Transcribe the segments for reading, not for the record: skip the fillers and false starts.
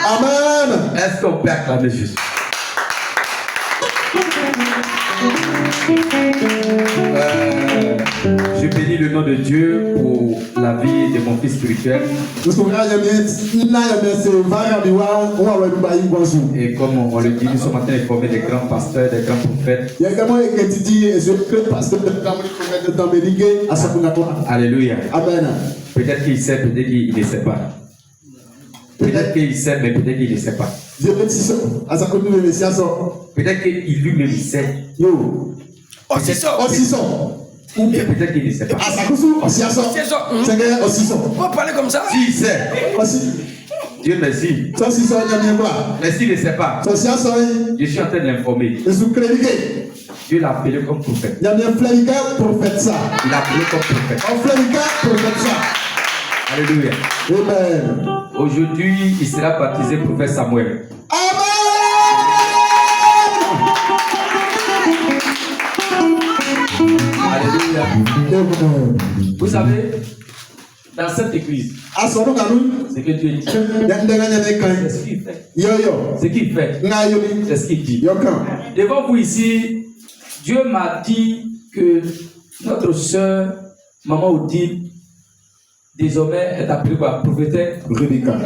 Amen. Est-ce qu'on peut acclamer Jésus? Je bénis le nom de Dieu pour la vie de mon fils spirituel. Et comme on le dit, nous sommes en train de former des grands pasteurs, des grands prophètes. Alléluia. Amen. Peut-être qu'il sait, peut-être qu'il ne sait pas. Peut-être qu'il sait, mais peut-être qu'il ne sait pas. Peut-être qu'il lui-même sait. Ou bien peut-être qu'il ne sait pas. On va parler comme ça. S'il sait, Dieu merci. Mais s'il ne sait pas, je suis en train de l'informer. Dieu l'a appelé comme prophète. Il l'a appelé comme prophète. Alléluia. Amen. Aujourd'hui, il sera baptisé prophète Samuel. Alléluia. Vous savez, dans cette église, c'est que Dieu dit. C'est ce qu'il fait. Ce qu'il fait, c'est ce qu'il dit. Devant vous ici, Dieu m'a dit que notre soeur, maman Odile, désormais est appelée quoi? Prophétesse Rebecca.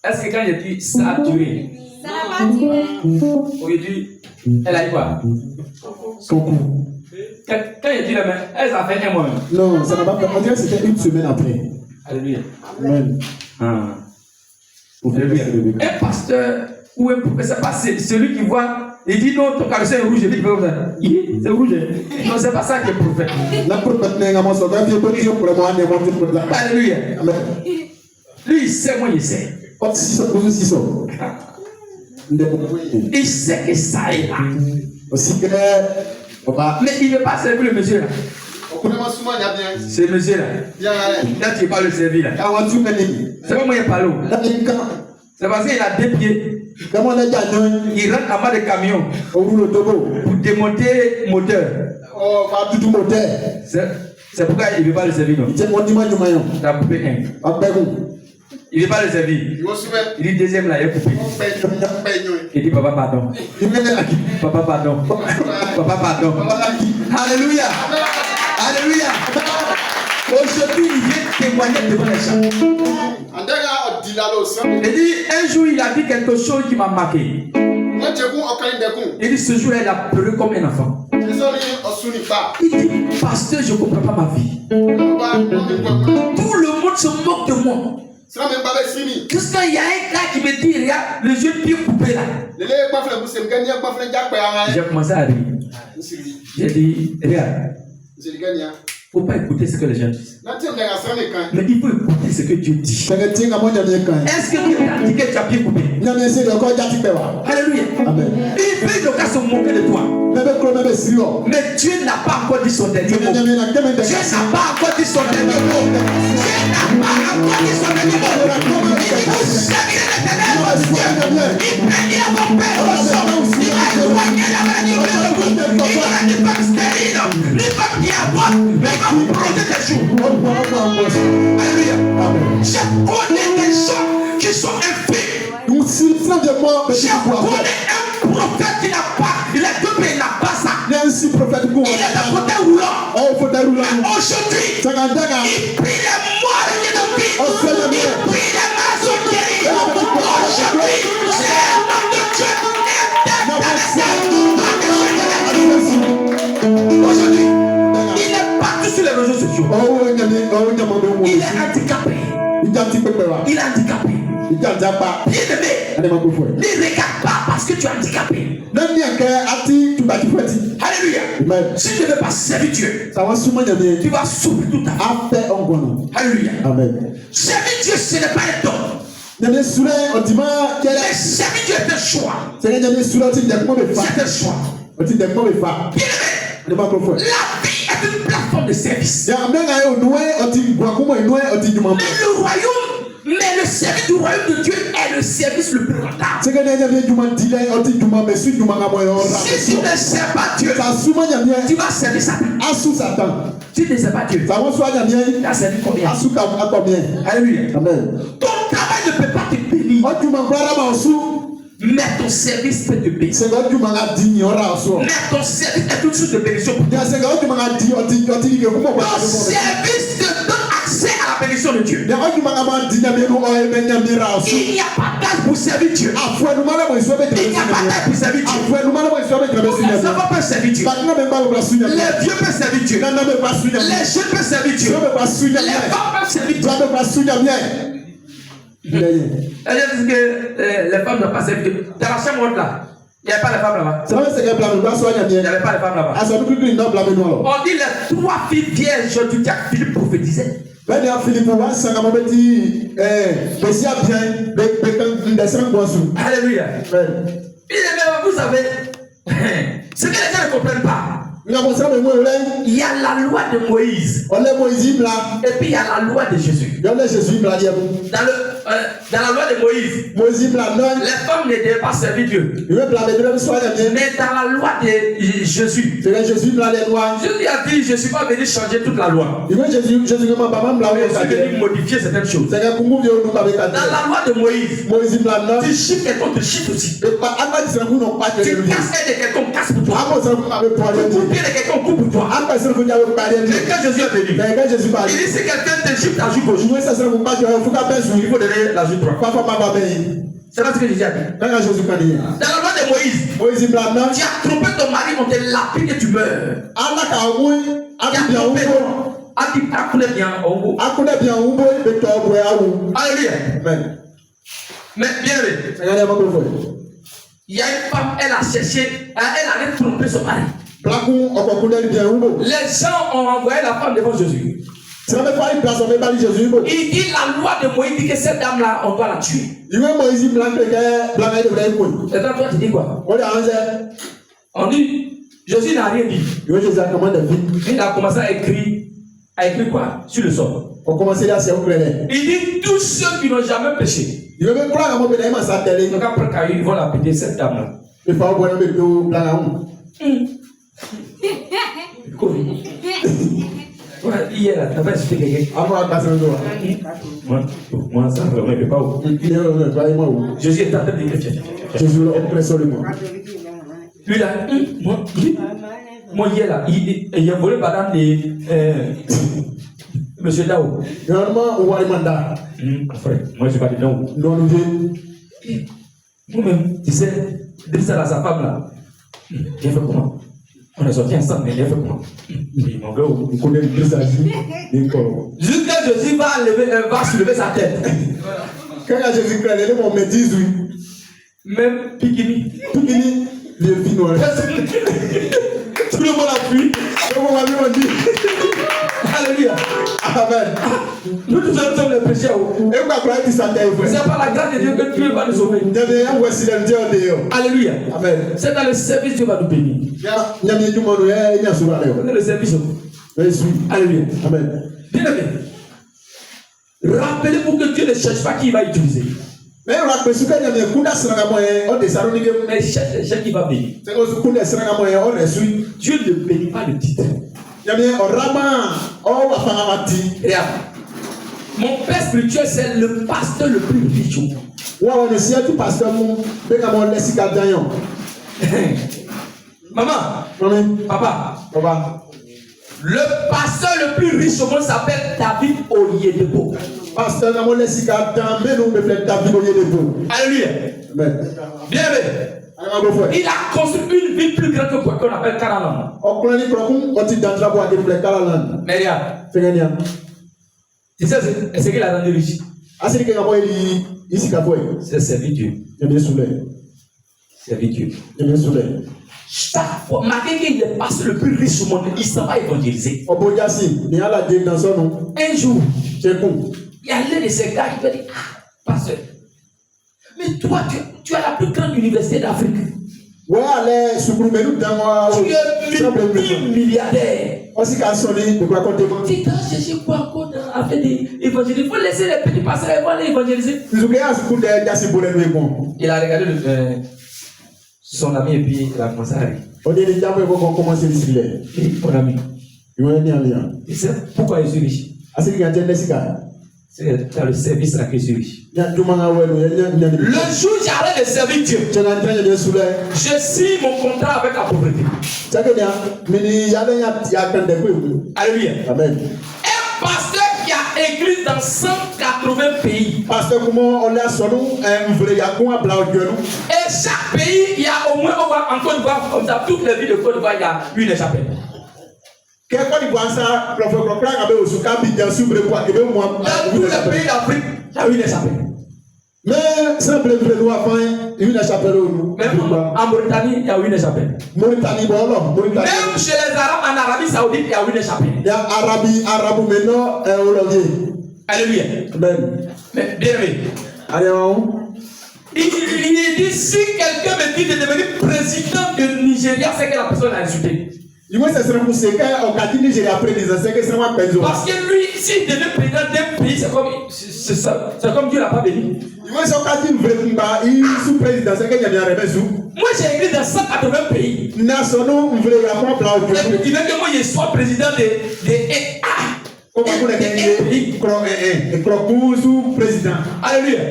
Est-ce que quand il a dit ça a duré? Ça n'a pas duré. Aujourd'hui, elle a eu quoi? Son coup. Quand il a dit la main, elle a fait un mois. Non, ça n'a pas fait. On dirait que c'était une semaine après. Alléluia. Amen. Alléluia. Un pasteur ou un prophète, c'est pas celui qui voit. Il dit non, ton carrosseau est rouge. Il dit c'est rouge. Non, c'est pas ça qui est prophète. Alléluia. Lui, il sait, moi, il sait. Il sait que ça est là. Mais il ne veut pas servir le monsieur là. C'est le monsieur là. Là, tu ne veux pas le servir là. C'est pas moi qui parle. C'est parce qu'il a 2 pieds. Il rentre en bas de camion pour démonter le moteur. C'est pourquoi il ne veut pas le servir. T'as coupé un. Il ne veut pas le servir. Il dit deuxième là, il est coupé. Il dit papa pardon. Papa pardon. Papa pardon. Alléluia. Alléluia. Aujourd'hui, il vient témoigner devant les gens. Il dit un jour, il a dit quelque chose qui m'a marqué. Il dit ce jour-là, il a pleuré comme un enfant. Il dit pasteur, je ne comprends pas ma vie. Tout le monde se moque de moi. Qu'est-ce qu'il y a un gars qui me dit, regarde, les yeux bien coupés là. J'ai commencé à rire. J'ai dit, regarde, il ne faut pas écouter ce que les gens disent. Mais il faut écouter ce que Dieu dit. Est-ce que Dieu t'a dit que tu as bien coupé? Alléluia. Amen. Il peut donc se moquer de toi. Mais Dieu n'a pas encore dit son dernier mot. Dieu n'a pas encore dit son dernier mot. Dieu n'a pas encore dit son dernier mot. Vous serviez l'éternel. Il bénit à mon père. Il a éloigné la maladie de vous. Il aura des femmes stériles. Les femmes qui avortent. Mais il va vous prendre des jours. Alléluia. Je connais des gens qui sont infimes. Je connais un prophète qui n'a pas. Il est deux pays, il n'a pas ça. Il est un fauteuil roulant. Aujourd'hui, il prie les morts de vie. Il prie les maçons guéris. Aujourd'hui, c'est un homme de Dieu. Aujourd'hui, il est parti sur les réseaux sociaux. Il est handicapé. Il est handicapé. Bien-aimé, ne regarde pas parce que tu es handicapé. Alléluia. Si tu ne veux pas servir Dieu, tu vas souffrir tout ta vie. Alléluia. Servir Dieu, ce n'est pas un don. Mais servir Dieu est un choix. C'est un choix. Bien-aimé, la vie est une plateforme de service. Mais le service du royaume de Dieu est le service le plus rentable. Si tu ne sers pas Dieu, tu vas servir Satan. Si tu ne sers pas Dieu, tu vas servir combien? Alléluia. Ton temps travail ne peut pas te bénir. Mais ton service peut te bénir. Mais ton service est une source de bénédiction. Ton service te donne accès à la bénédiction de Dieu. Il n'y a pas d'âge pour servir Dieu. Il n'y a pas d'âge pour servir Dieu. Les enfants peuvent servir Dieu. Les vieux peuvent servir Dieu. Les jeunes peuvent servir Dieu. Les femmes peuvent servir Dieu. Elle dit que les femmes n'ont pas servi Dieu. Dans la chambre haute là, il n'y avait pas les femmes là-bas. Il n'y avait pas les femmes là-bas. On dit les 3 filles vierges du diacre Philippe prophétisaient. Alléluia. Vous savez, ce que les gens ne comprennent pas. Il y a la loi de Moïse. Et puis il y a la loi de Jésus. Dans la loi de Moïse, les femmes ne devaient pas servir Dieu. Mais dans la loi de Jésus, Jésus a dit, je ne suis pas venu changer toute la loi. Je suis venu modifier certaines choses. Dans la loi de Moïse, tu chiffres quelqu'un, tu chiffres aussi. Tu casses un de quelqu'un, casse pour toi. De quelqu'un coupe pour toi. Quand Jésus est venu, il dit si quelqu'un te chiffre ta jupe aujourd'hui, il faut donner la jupe droite. C'est pas ce que Jésus a dit. Dans la loi de Moïse, tu as trompé ton mari, on te lapide et tu meurs. Alléluia. Mais bien vu. Il y a une femme, elle a cherché, elle allait tromper son mari. Les gens ont envoyé la femme devant Jésus. Il dit la loi de Moïse dit que cette dame-là, on doit la tuer. Et toi, tu dis quoi? On dit, Jésus n'a rien dit. Il a commencé à écrire quoi? Sur le sol. Il dit tous ceux qui n'ont jamais péché. Donc après, ils vont l'appeler cette dame-là. Hier, là, t'as pas insulté quelqu'un. Moi, ça ne me pas où. Jésus est en train de dire. Jésus est seulement. Lui là, moi hier là, il a volé madame de Monsieur Dao. Frère, moi je ne suis pas dedans. Moi-même, tu sais, depuis ça là, sa femme là, il a fait comment? On est sortis ensemble, mais il a fait comment? Mon gars, vous connaissez le visage. Jusqu'à Jésus va soulever sa tête. Quand Jésus crée, les gens me disent oui. Même Pikini, les filles noires. Tout le monde a fui. Tout le monde a dit. Alléluia. Amen. Nous tous sommes les pécheurs. C'est par la grâce de Dieu que Dieu va nous sauver. Alléluia. Amen. C'est dans le service que Dieu va nous bénir. Dans le service. Alléluia. Amen. Bien aimé. Rappelez-vous que Dieu ne cherche pas qui il va utiliser. Mais cherche les gens qui va bénir. Dieu ne bénit pas le titre. Mon père spirituel, c'est le pasteur le plus riche au monde. Maman, papa, le pasteur le plus riche au monde s'appelle David Oyedepo. Alléluia. Bien vu. Il a construit une ville plus grande que quoi qu'on appelle Karaland. Mais regarde. Tu sais ce qu'il a rendu riche? C'est servir Dieu. Servir Dieu. Chaque fois, malgré qu'il est le pasteur le plus riche au monde, il s'en va évangéliser. Un jour, il y a l'un de ces gars qui lui dit, ah, pasteur, mais toi, tu as la plus grande université d'Afrique. Tu es multimilliardaire. Tu dois chercher quoi encore afin d'évangéliser. Il faut laisser les petits pasteurs et aller évangéliser. Il a regardé son ami et puis il a commencé à rire. Mon ami, il sait pourquoi je suis riche. C'est dans le service là que je suis. Le jour où j'arrête de servir Dieu, je signe mon contrat avec la pauvreté. Alléluia. Amen. Un pasteur qui a église dans 180 pays. Pasteur, comment on l'a sonné? Et chaque pays, il y a au moins, en Côte d'Ivoire, comme ça, toutes les villes de Côte d'Ivoire, il y a une chapelle. Dans tous les pays d'Afrique, il y a une chapelle. Mais ça peut être une chapelle. Même en Mauritanie, il y a une chapelle. Même chez les Arabes, en Arabie Saoudite, il y a une chapelle. Il y a Arabe maintenant, Alléluia. Amen. Mais bien aimé. Il dit si quelqu'un me dit de devenir président du Nigeria, c'est que la personne a insulté. Parce que lui, s'il devient président d'un pays, c'est comme Dieu l'a pas béni. Moi, j'ai écrit dans 180 pays. Il veut que moi, je sois président de Alléluia.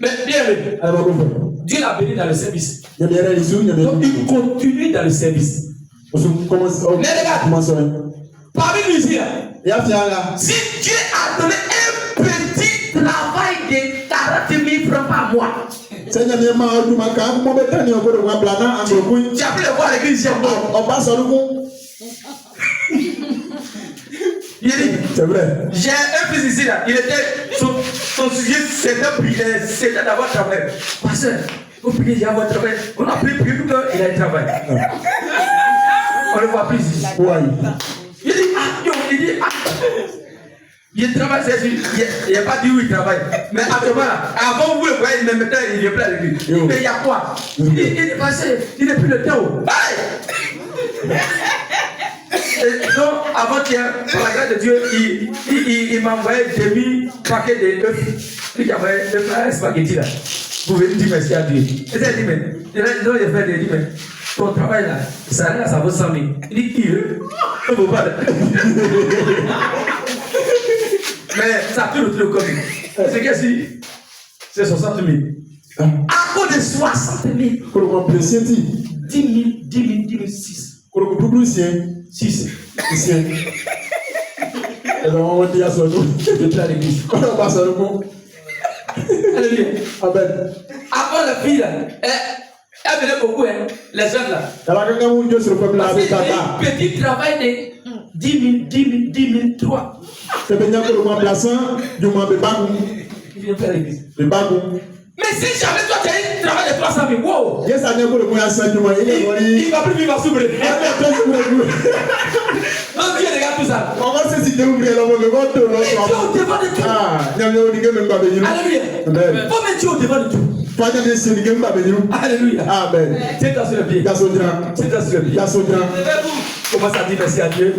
Mais bien, Dieu l'a béni dans le service. Donc, il continue dans le service. Mais regarde, parmi nous ici, si Dieu a donné un petit travail de 40 000 francs par mois, tu as pu le voir à l'église ici. C'est vrai. J'ai un fils ici, là. Il était, son sujet, c'était d'avoir travaillé. Pasteur, vous priez d'avoir travaillé. On a prié plus qu'il a travaillé. On ne voit plus ici. Il dit, il travaille, il n'a pas dit où il travaille. Mais actuellement, avant vous le voyez, mais maintenant il vient plein de lui. Mais il y a quoi? Il est passé, il n'est plus le temps. Donc, avant-hier, par la grâce de Dieu, il m'a envoyé demi-paquet de œufs. Il m'a envoyé un spaghetti là. Vous pouvez me dire merci à Dieu. Et ça, il dit, mais, il dit, mais, ton travail là, ça vaut 100 000. Il dit, qui veut? On ne vaut pas. Mais ça tourne autour de commune. C'est qu'est-ce que c'est 60 000. À cause de 60 000. 10 000, 6. 6. Et donc, on dit à son nom. Je te à l'église. Comment on passe au nom? Alléluia. Amen. Après la fille là, elle venait beaucoup, hein, les jeunes là. Parce que petit travail de 10 000, 3. C'est bien que le remplaçant du moins de Bagou. Il vient faire l'église. Mais si jamais toi tu as un travail de 300 000, wow! Yes, I never go to the moyen. Il va plus vivre à souffrir. Donc Dieu regarde tout ça. On va se citer ouvrir le monde. Dieu au devant de tout. Alléluia. Faut mettre Dieu au devant de tout. Alléluia. Amen. Tiens-toi sur le pied. Tiens-toi sur le pied. Commence à dire merci à Dieu.